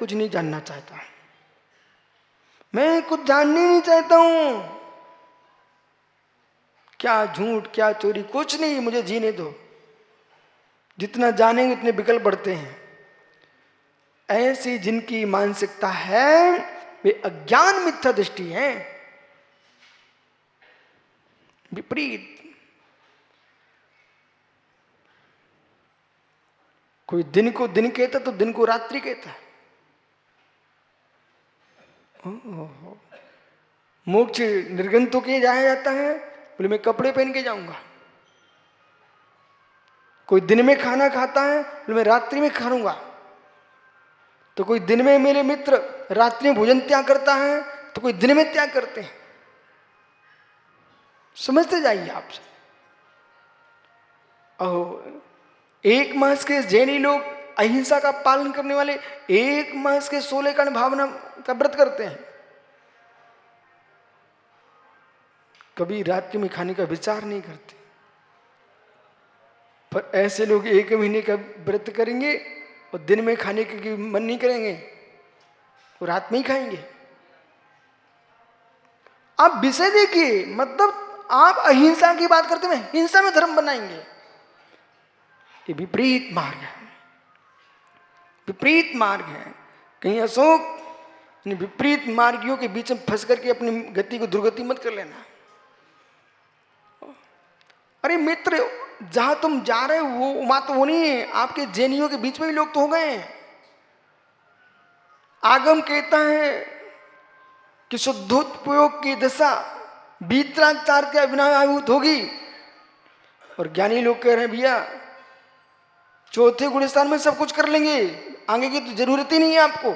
कुछ नहीं जानना चाहता, मैं कुछ जानना नहीं चाहता हूं, क्या झूठ क्या चोरी कुछ नहीं, मुझे जीने दो। जितना जानेंगे उतने विकल्प बढ़ते हैं। ऐसी जिनकी मानसिकता है वे अज्ञान मिथ्या दृष्टि है, विपरीत। कोई दिन को दिन कहता तो दिन को रात्रि कहता है। मोक्ष निर्गंतु के जाया जाता है, बोले मैं कपड़े पहन के जाऊंगा। कोई दिन में खाना खाता है, बोले मैं रात्रि में खाऊंगा। तो कोई दिन में मेरे मित्र रात्रि में भोजन त्याग करता है, तो कोई दिन में त्याग करते हैं। समझते जाइए आप। एक मास के जैनी लोग अहिंसा का पालन करने वाले 1 मास के 16 कर्ण भावना का व्रत करते हैं, कभी रात्रि में खाने का विचार नहीं करते। पर ऐसे लोग 1 महीने का व्रत करेंगे और दिन में खाने का मन नहीं करेंगे, वो रात में ही खाएंगे। आप विषय देखिए, मतलब आप अहिंसा की बात करते हैं, हिंसा में धर्म बनाएंगे। ये विपरीत मार्ग है, विपरीत मार्ग है। कहीं अशोक विपरीत मार्गियों के बीच में फंस करके अपनी गति को दुर्गति मत कर लेना। अरे मित्र, जहां तुम जा रहे हो वो वहां तो वो नहीं है, आपके जैनियों के बीच में भी लोग तो हो गए हैं। आगम कहता है कि शुद्धोपयोग की दशा वीतरागचार के अभिनवाभूत होगी, और ज्ञानी लोग कह रहे हैं भैया चौथे गुणस्थान में सब कुछ कर लेंगे, आगे की तो जरूरत ही नहीं है आपको।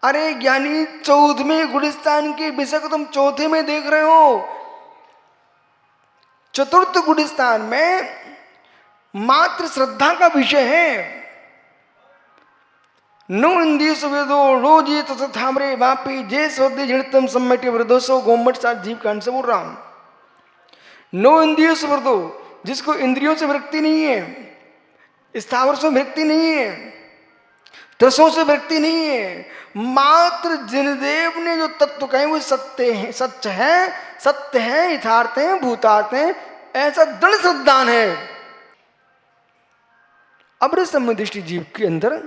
अरे ज्ञानी 14वें गुणस्थान के विषय को तुम चौथे में देख रहे हो। चतुर्थ गुणस्थान में मात्र श्रद्धा का विषय है। नो इंद्रिय सुवेदो रोजी तथामरे वापी जे सौदे जनितम सम्मेटे वृद्धोसो गोमट सात जीव कांड से बोल रहा हूं। नो इंद्रिय सुवेदो, जिसको इंद्रियों से विरक्ति नहीं है, स्थावर से विरक्ति नहीं है, रसों से विरक्ति नहीं है, मात्र जिनदेव ने जो तत्व कहे वो सत्य है, सच है, सत्य है, यथार्थ है, भूतार्थ है, ऐसा दृढ़ श्रद्धान है। अमृत संबंधिष्टि जीव के अंदर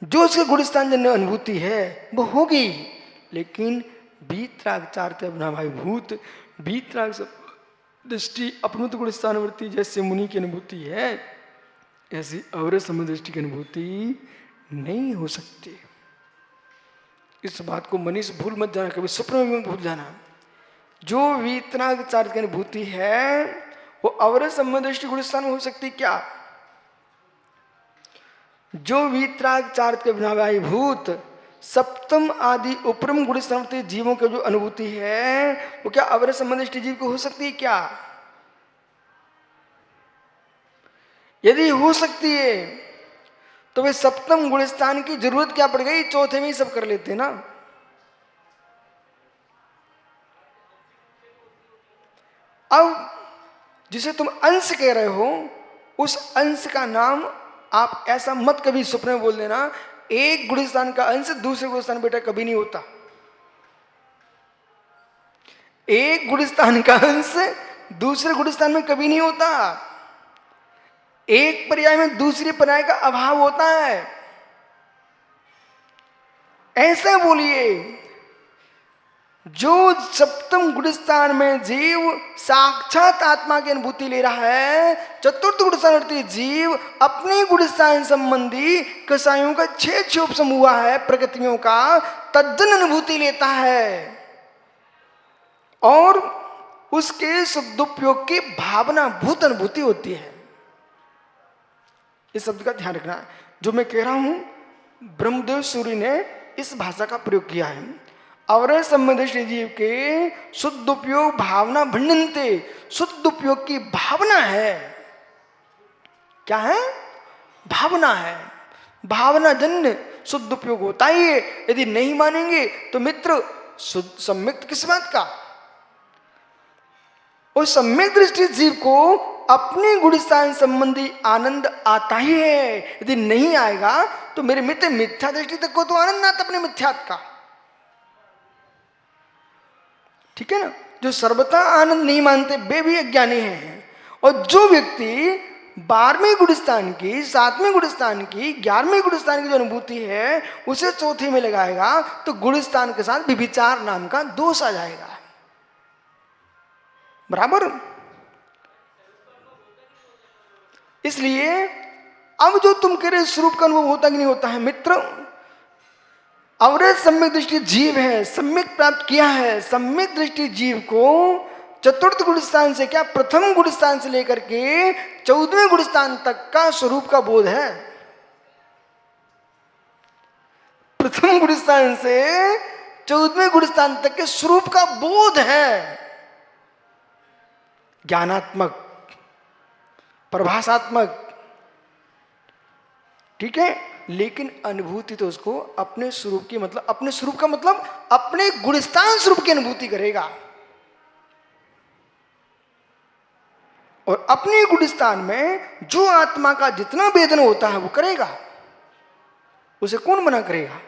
जो उसके गुणस्थान जन्य अनुभूति है वो होगी, लेकिन वीतरागचार भूत वीतराग दृष्टि अपनुत गुणस्थानवर्ती जैसे मुनि की अनुभूति है, ऐसी अवरस संबंधिष्टि की अनुभूति नहीं हो सकती। इस बात को मनीष भूल मत जाना, कभी स्वप्न में भूल जाना। जो वीतरागचार की अनुभूति है वो अवरस संबंधिष्टि गुणस्थान में हो सकती क्या? जो वीतरागचार के अभिनवाभूत सप्तम आदि उपरम गुणस्थान जीवों की जो अनुभूति है वो क्या अवरस संबंधिष्टि जीव को हो सकती है क्या? यदि हो सकती है तो वे सप्तम गुणस्थान की जरूरत क्या पड़ गई, चौथे में ही सब कर लेते ना। अब जिसे तुम अंश कह रहे हो उस अंश का नाम आप ऐसा मत कभी स्वप्न में बोल देना, एक गुणस्थान का अंश दूसरे गुणस्थान बेटा कभी नहीं होता। एक गुणस्थान का अंश दूसरे गुणस्थान में कभी नहीं होता। एक पर्याय में दूसरे पर्याय का अभाव होता है। ऐसा बोलिए, जो सप्तम गुणस्थान में जीव साक्षात आत्मा की अनुभूति ले रहा है, चतुर्थ गुणस्थान जीव अपने गुणस्थान संबंधी कसायों का 6 क्षोभ समूह है प्रकृतियों का, तद्दन अनुभूति लेता है और उसके सदुपयोग की भावना भूत अनुभूति होती है। इस शब्द का ध्यान रखना। जो मैं कह रहा हूं ब्रह्मदेव सूर्य ने इस भाषा का प्रयोग किया है। अवरस संबंधिष्टि जीव के शुद्ध उपयोग भावना भंडनते, शुद्ध उपयोग की भावना है। क्या है? भावना है। भावना जन्य शुद्ध उपयोग होता ही है। यदि नहीं मानेंगे तो मित्र सम्यक किस बात का? और सम्यक दृष्टि जीव को अपने गुणस्थान संबंधी आनंद आता ही है। यदि नहीं आएगा तो मेरे मित्र मिथ्या दृष्टि तक को तो आनंद आता अपने मिथ्यात्व का, ठीक है ना। जो सर्वथा आनंद नहीं मानते वे भी अज्ञानी हैं। और जो व्यक्ति 12वें गुणस्थान की, 7वें गुणस्थान की, 11वें गुणस्थान की जो अनुभूति है उसे चौथे में लगाएगा तो गुणस्थान के साथ विभिचार नाम का दोष आ जाएगा। बराबर। इसलिए अब जो तुम कह रहे स्वरूप का अनुभव होता कि नहीं होता है मित्र, अवरज सम्यक दृष्टि जीव है, सम्यक प्राप्त किया है। सम्यक दृष्टि जीव को चतुर्थ गुणस्थान से क्या, प्रथम गुणस्थान से लेकर के 14वें गुणस्थान तक का स्वरूप का बोध है। प्रथम गुणस्थान से 14वें गुणस्थान तक के स्वरूप का बोध है, ज्ञानात्मक, प्रभासात्मक, ठीक है। लेकिन अनुभूति तो उसको अपने स्वरूप की, मतलब अपने स्वरूप का मतलब अपने गुणस्थान स्वरूप की अनुभूति करेगा। और अपने गुणस्थान में जो आत्मा का जितना वेदन होता है वो करेगा। उसे कौन मना करेगा?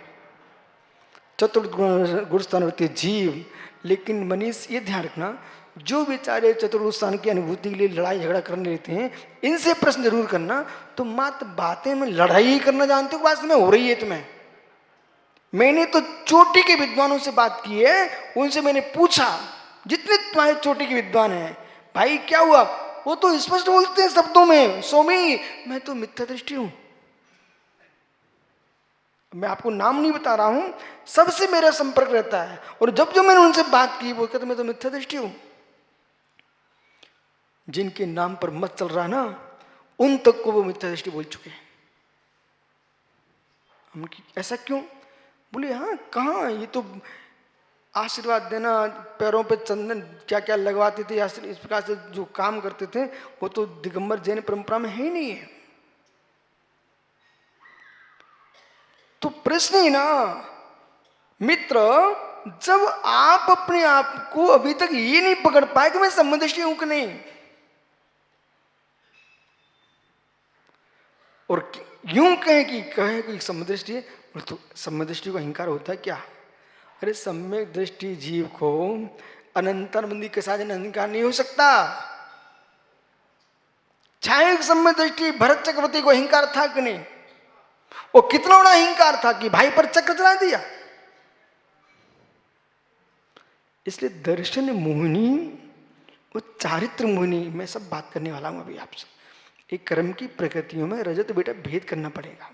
चतुर्थ गुणस्थान होती है जीव। लेकिन मनीष ये ध्यान रखना, जो बेचारे चतुर्थ स्थान की अनुभूति के लिए लड़ाई झगड़ा करने लेते हैं, इनसे प्रश्न जरूर करना, तो मात्र बातें में लड़ाई ही करना जानते हो, वास्तव में हो रही है तुम्हें। मैंने तो चोटी के विद्वानों से बात की है, उनसे मैंने पूछा, जितने तुम्हारे चोटी के विद्वान हैं, भाई क्या हुआ? वो तो स्पष्ट बोलते हैं शब्दों में, स्वामी मैं तो मिथ्या दृष्टि हूं। मैं आपको नाम नहीं बता रहा हूं, सबसे मेरा संपर्क रहता है। और जब जब मैंने उनसे बात की, वो कहते मैं तो मिथ्या दृष्टि हूं। जिनके नाम पर मत चल रहा ना, उन तक को वो मिथ्या दृष्टि बोल चुके हैं। हम ऐसा क्यों? बोले हाँ कहाँ, ये तो आशीर्वाद देना, पैरों पे चंदन क्या क्या लगवाते थे, इस प्रकार से जो काम करते थे, वो तो दिगंबर जैन परंपरा में है ही नहीं है। तो प्रश्न ही ना मित्र, जब आप अपने आप को अभी तक ये नहीं पकड़ पाए कि मैं सम्यदृष्टि हूं कि नहीं, और यूं कहे कि सम्यदृष्टि है, तो सम्यदृष्टि को अहंकार होता है क्या? अरे सम्यक दृष्टि जीव को अनंतर मंदी के साथ अहंकार नहीं हो सकता। छाया सम्यक दृष्टि भरत चक्रवर्ती को अहंकार था कि नहीं? वो कितना बड़ा अहंकार था कि भाई पर चक्र चला दिया। इसलिए दर्शन मोहिनी और चारित्र मोहिनी, मैं सब बात करने वाला हूं अभी आपसे। एक कर्म की प्रकृतियों में रजत बेटा भेद करना पड़ेगा।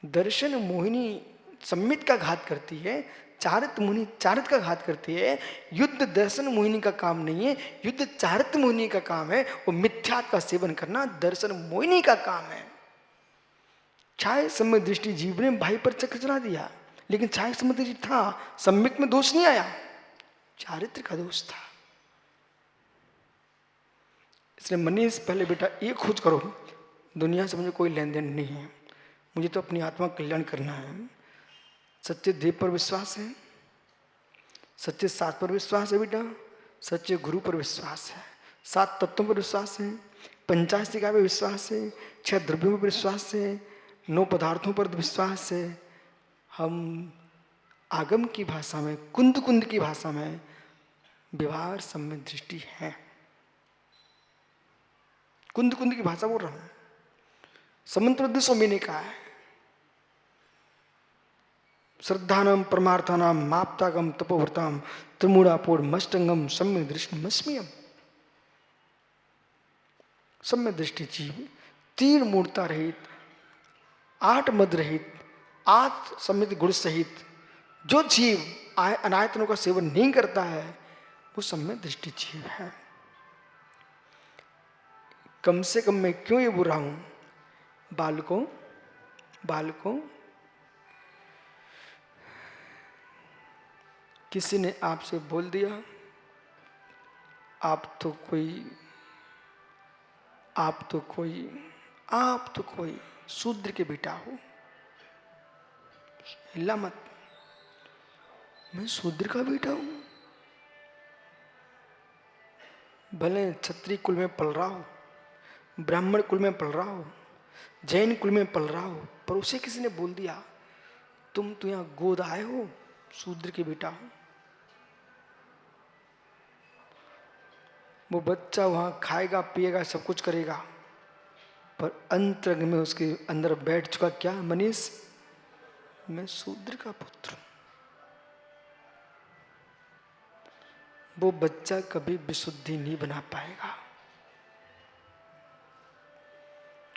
दर्शन मोहिनी सम्मित का घात करती है, चारित्र मोहिनी चारित्र का घात करती है। युद्ध दर्शन मोहिनी का काम नहीं है, युद्ध चारित्र मोहिनी का काम है। वो मिथ्यात्व का सेवन करना दर्शन मोहिनी का काम है। छाया सम्यक दृष्टि जीव ने भाई पर चक्र चला दिया, लेकिन छाया सम्यक दृष्टि था, सम्यक में दोष नहीं आया, चारित्र का दोष था। इसलिए मनीष पहले बेटा ये खोज करो, दुनिया से मुझे कोई लेन देन नहीं है, मुझे तो अपनी आत्मा का कल्याण करना है। सच्चे देव पर विश्वास है, सच्चे साथ पर विश्वास है बेटा, सच्चे गुरु पर विश्वास है, 7 तत्वों पर विश्वास है, पंचाशिका पर विश्वास है, 6 द्रव्यों पर विश्वास है, 9 पदार्थों पर विश्वास है। हम आगम की भाषा में, कुंद कुंद की भाषा में व्यवहार सम्यक दृष्टि है। कुंद कुंद की भाषा बोल रहा हूं, समंत्र स्वामी ने कहा है, श्रद्धानम परमार्थानाम माप्तागम तपोव्रताम त्रिमूढ़ापोड़ मष्टंगम सम्यक दृष्टि मस्मियम। सम्यक दृष्टि जीव 3 मूर्ता रहित, 8 मद रहित, 8 सम्यक गुण सहित जो जीव अनायतनों का सेवन नहीं करता है, वो सम्यक दृष्टि जीव है। कम से कम मैं क्यों ये बोल रहा हूं? बालकों, किसी ने आपसे बोल दिया आप तो कोई शूद्र के बेटा हो, हिला मत। मैं शूद्र का बेटा हूं? भले क्षत्रिय कुल में पल रहा हो, ब्राह्मण कुल में पल रहा हो, जैन कुल में पल रहा हो, पर उसे किसी ने बोल दिया तुम तो यहां गोद आए हो, शूद्र के बेटा हो। वो बच्चा वहां खाएगा पिएगा सब कुछ करेगा, पर अंतरंग में उसके अंदर बैठ चुका क्या मनीष, मैं शूद्र का पुत्र हूं। वो बच्चा कभी विशुद्धि नहीं बना पाएगा,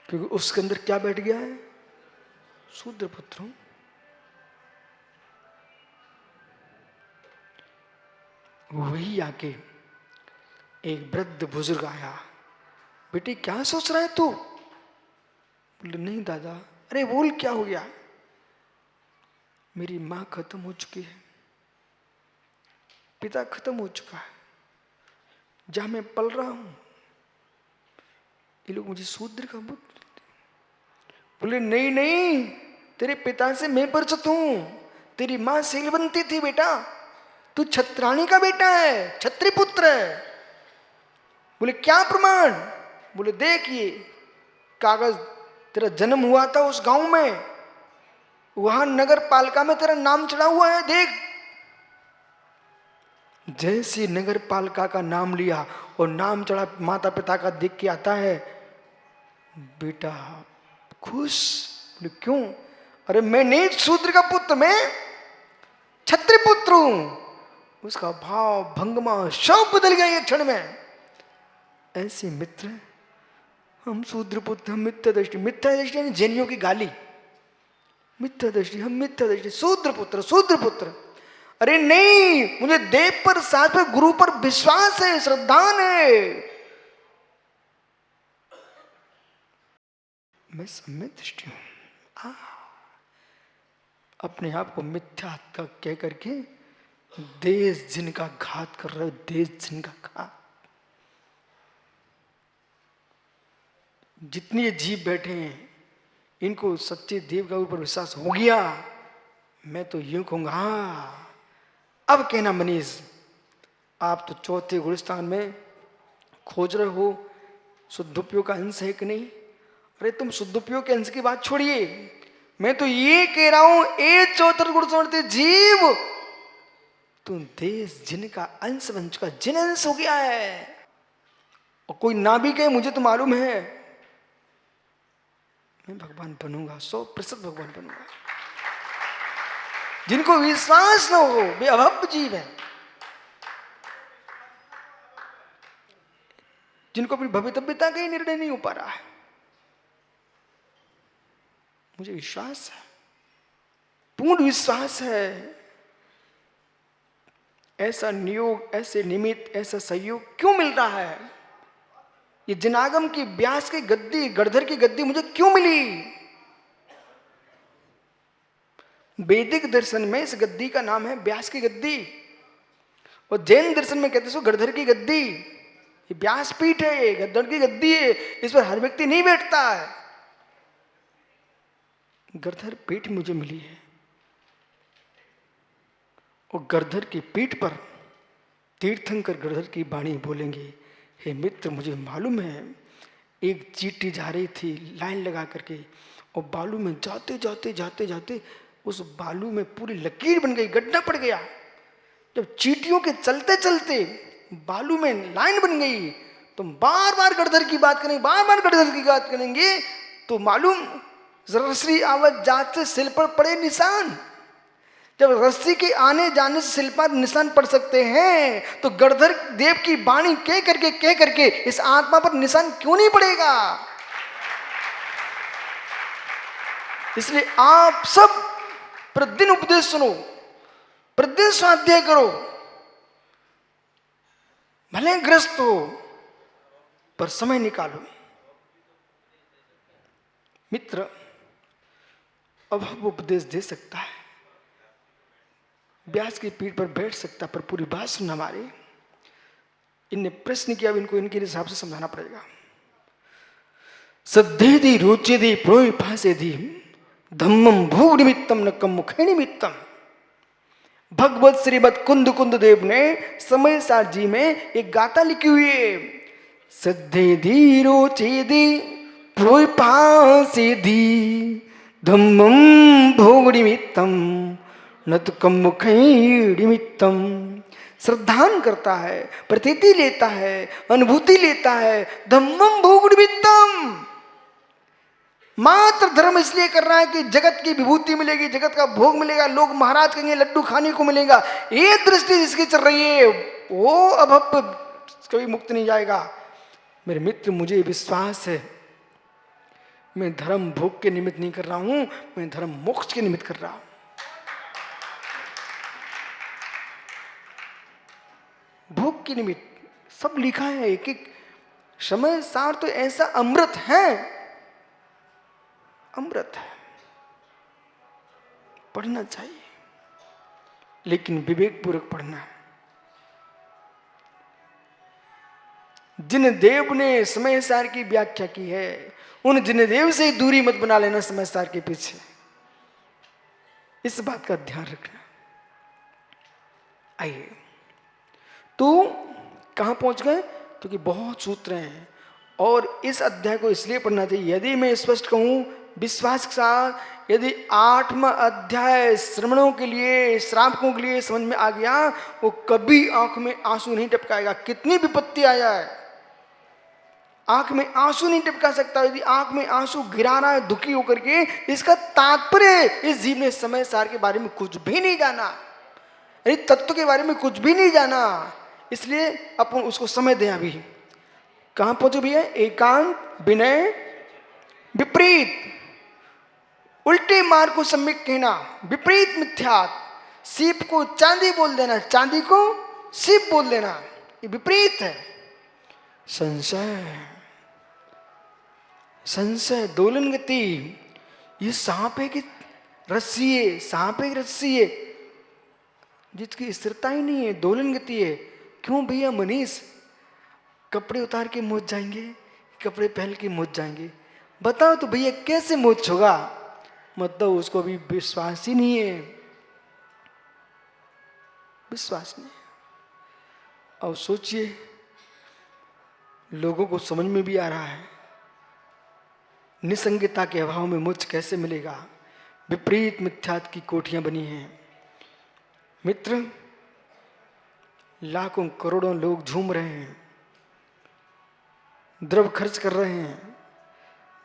क्योंकि उसके अंदर क्या बैठ गया है, शूद्र पुत्र हूं। वही आके एक वृद्ध बुजुर्ग आया, बेटी क्या सोच रहा है तू? बोले नहीं दादा। अरे बोल क्या हो गया? मेरी मां खत्म हो चुकी है, पिता खत्म हो चुका है, जहां मैं पल रहा हूं ये लोग मुझे शूद्र का पुत्र। बोले नहीं नहीं, तेरे पिता से मैं परिचित हूं, तेरी मां सेलवंती थी बेटा, तू छत्राणी का बेटा है, छत्री पुत्र है। बोले क्या प्रमाण? बोले देख ये कागज, तेरा जन्म हुआ था उस गांव में, वहां नगर पालिका में तेरा नाम चढ़ा हुआ है, देख। जैसे नगर पालिका का नाम लिया और नाम चढ़ा माता पिता का देख के आता है, बेटा खुश। बोले क्यों? अरे मैं नहीं शूद्र का पुत्र, मैं छत्री पुत्र हूं। उसका भाव भंगमा सब बदल गया एक क्षण में। ऐसे मित्र, हम शूद्र पुत्र, हम मिथ्या दृष्टि, मिथ्या दृष्टि यानी जैनियों की गाली, मिथ्या दृष्टि, हम मिथ्या दृष्टि, शूद्र पुत्र, शूद्र पुत्र। अरे नहीं, मुझे देव पर, साथ पर, गुरु पर विश्वास है, श्रद्धा है, मैं सम्यक दृष्टि हूं। अपने आप को मिथ्या का कह करके देश जिनका घात कर रहे हो, देश जिनका घात। जितने ये जीव बैठे हैं इनको सच्चे देव का ऊपर विश्वास हो गया, मैं तो यूं कहूंगा। अब कहना मनीष, आप तो चौथे गुलिस्तान में खोज रहे हो शुद्धोपयोग का अंश है कि नहीं? अरे तुम शुद्धोपयोग के अंश की बात छोड़िए, मैं तो ये कह रहा हूं ए चौथर गुण जीव तुम देश जिनका अंश बन चुका, जिन अंश हो गया है। और कोई ना भी कहे मुझे तो मालूम है मैं भगवान बनूंगा, 100% भगवान बनूंगा। जिनको विश्वास न हो वे अभव्य जीव है, जिनको अपनी भवितव्यता का ही निर्णय नहीं हो पा रहा है। मुझे विश्वास है, पूर्ण विश्वास है। ऐसा नियोग, ऐसे निमित्त, ऐसा सहयोग क्यों मिल रहा है? ये जिनागम की, व्यास की गद्दी, गणधर की गद्दी मुझे क्यों मिली? वैदिक दर्शन में इस गद्दी का नाम है व्यास की गद्दी, और जैन दर्शन में कहते हैं गणधर की गद्दी। ये व्यासपीठ है, गणधर की गद्दी है, इस पर हर व्यक्ति नहीं बैठता है। गणधर पीठ मुझे मिली है, और गणधर की पीठ पर तीर्थंकर गणधर की वाणी बोलेंगे, हे मित्र मुझे मालूम है एक चींटी जा रही थी लाइन लगा करके, और बालू में जाते जाते जाते जाते उस बालू में पूरी लकीर बन गई, गड्ढा पड़ गया। जब चींटियों के चलते चलते बालू में लाइन बन गई, तो बार बार गणधर की बात करेंगे, बार बार गणधर की बात करेंगे, तो मालूम रस्सी आवाज जाते सिल पर पड़े निशान। जब रस्सी के आने जाने से सिल पर निशान पड़ सकते हैं, तो गणधर देव की वाणी कह करके इस आत्मा पर निशान क्यों नहीं पड़ेगा? इसलिए आप सब प्रतिदिन उपदेश सुनो, प्रतिदिन स्वाध्याय करो, भले ग्रस्त हो पर समय निकालो। मित्र अब उपदेश दे सकता है, व्यास की पीठ पर बैठ सकता, पर पूरी बात सुनना हमारी। इनने प्रश्न किया, अब इनको इनके हिसाब से समझाना पड़ेगा। सद्धेदि रुचेदि प्रोय फासेदि धम्मम भोग निमित्तम न कम मुखे निमित्तम। भगवत श्रीमद कुंद कुंद देव ने समय सार जी में एक गाथा लिखी हुई है। सिद्धे धीरो चेदे प्रोपासेधि धम्मं भोग निमित्तम नतकम मुखैर्निमित्तम। श्रद्धान करता है, प्रतीति लेता है, अनुभूति लेता है, धम्मम भोग निमित्तम। मात्र धर्म इसलिए कर रहा है कि जगत की विभूति मिलेगी, जगत का भोग मिलेगा, लोग महाराज कहेंगे लड्डू खाने को मिलेगा। ये दृष्टि जिसकी चल रही है वो अब कभी मुक्त नहीं जाएगा। मेरे मित्र, मुझे विश्वास है, मैं धर्म भोग के निमित्त नहीं कर रहा हूं, मैं धर्म मोक्ष के निमित्त कर रहा हूं। भोग के निमित्त सब लिखा है, एक एक समय सार तो ऐसा अमृत है, अमृत है, पढ़ना चाहिए, लेकिन विवेक पूर्वक पढ़ना। जिन देव ने समय सार की व्याख्या की है उन जिन देव से दूरी मत बना लेना समय सार के पीछे, इस बात का ध्यान रखना। आइए, तो कहां पहुंच गए? क्योंकि बहुत सूत्र हैं और इस अध्याय को इसलिए पढ़ना चाहिए। यदि मैं स्पष्ट कहूं विश्वास के साथ, यदि 8वां अध्याय श्रमणों के लिए, श्रावकों के लिए समझ में आ गया, वो कभी आंख में आंसू नहीं टपकाएगा। कितनी विपत्ति आ जाए, आंख में आंसू नहीं टपका सकता। यदि आंख में आंसू गिरा रहा है दुखी होकर के, इसका तात्पर्य इस जीव ने समय सार के बारे में कुछ भी नहीं जाना, यदि तत्व के बारे में कुछ भी नहीं जाना। इसलिए अपन उसको समय दें। अभी कहां पहुंचे भैया? एकांत, विनय, विपरीत, उल्टे मार्ग को सम्यक कहना, विपरीत मिथ्यात, सीप को चांदी बोल देना, चांदी को सीप बोल देना, ये विपरीत है। संशय, संशय, दोलन गति, ये सांप है कि रस्सी है? सांप है कि रस्सी है? जिसकी स्थिरता ही नहीं है, दोलन गति है। क्यों भैया मनीष? कपड़े उतार के मोच जाएंगे, कपड़े पहन के मोच जाएंगे? बताओ तो भैया कैसे मोच होगा? मतलब उसको भी विश्वास ही नहीं है, विश्वास नहीं। अब सोचिए, लोगों को समझ में भी आ रहा है निसंगता के अभाव में मोक्ष कैसे मिलेगा। विपरीत मिथ्यात की कोठियां बनी हैं। मित्र, लाखों करोड़ों लोग झूम रहे हैं, द्रव्य खर्च कर रहे हैं,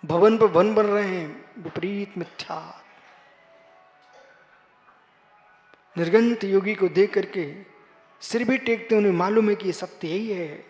भवन पर भवन बन रहे हैं, विपरीत मिथ्यात। निर्गंत योगी को देख करके सिर भी टेकते, उन्हें मालूम है कि ये सत्य यही है।